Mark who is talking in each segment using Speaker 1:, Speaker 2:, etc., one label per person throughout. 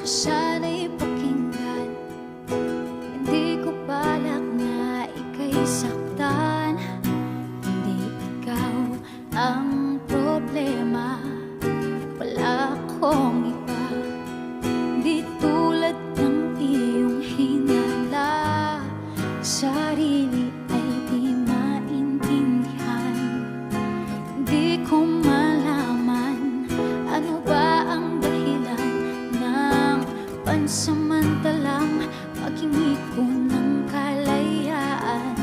Speaker 1: sana'y pakinggan. Hindi ko balak na ika'y saktan. Hindi ikaw ang problema, wala akong iba. Di tulad ng iyong hinala, sarili ay di maintindihan. Di ko malaman ano ba ang dahilan ng pansamantalang paghingi ko ng kalayaan.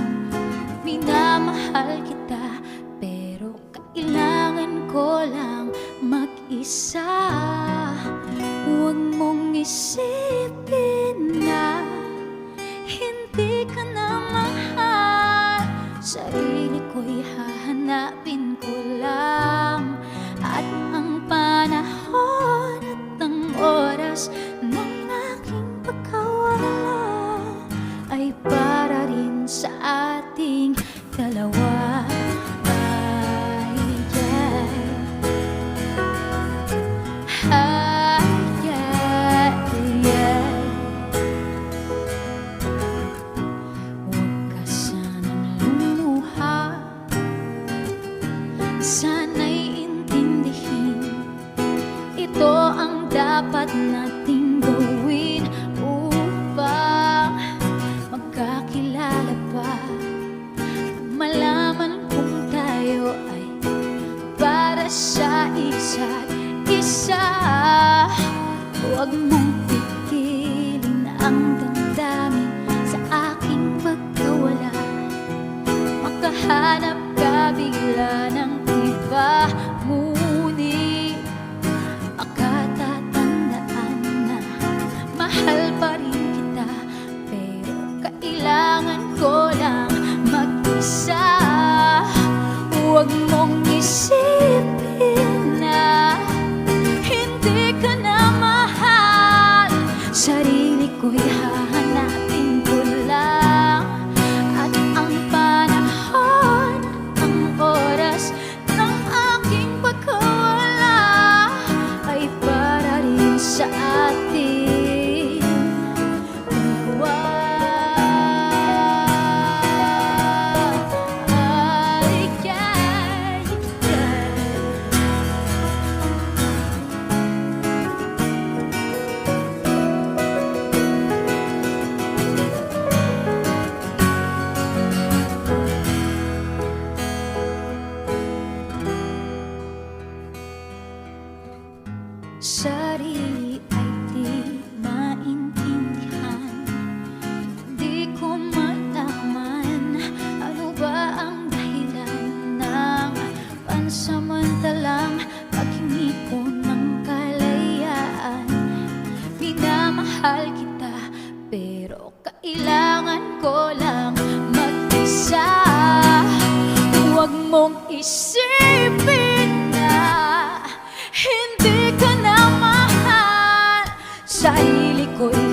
Speaker 1: Minamahal kita pero kailangan ko lang mag-isa. Huwag mong isipin na hindi ka na mahal. Sarili ko'y hahanapin ko lang, at ang panahon at ang oras ng aking pagkawala ay para rin sa ating dalawa. Sana'y intindihin, ito ang dapat nating gawin upang magkakilala pa. Malaman kung tayo ay para sa isa't isa. Huwag mong pipilin ang damdamin sa aking pagkawala. Makahanap ka bigla ng iba, ngunit makatatandaan na mahal pa rin kita. Pero kailangan ko lang mag-isa. Huwag mong isipin na hindi ka na mahal. Sarili ko'y hahanapin ko lang, at ang panahon, ang oras ng aking pagkawala ay para rin sa ating dalawa. Sarili ay di maintindihan. Di ko malaman ano ba ang dahilan ng pansamantalang paghingi ko ng kalayaan. Minamahal kita pero kailangan ko lang mag-isa. Huwag mong isipin na hindi ka na mahal. Sarili ko'y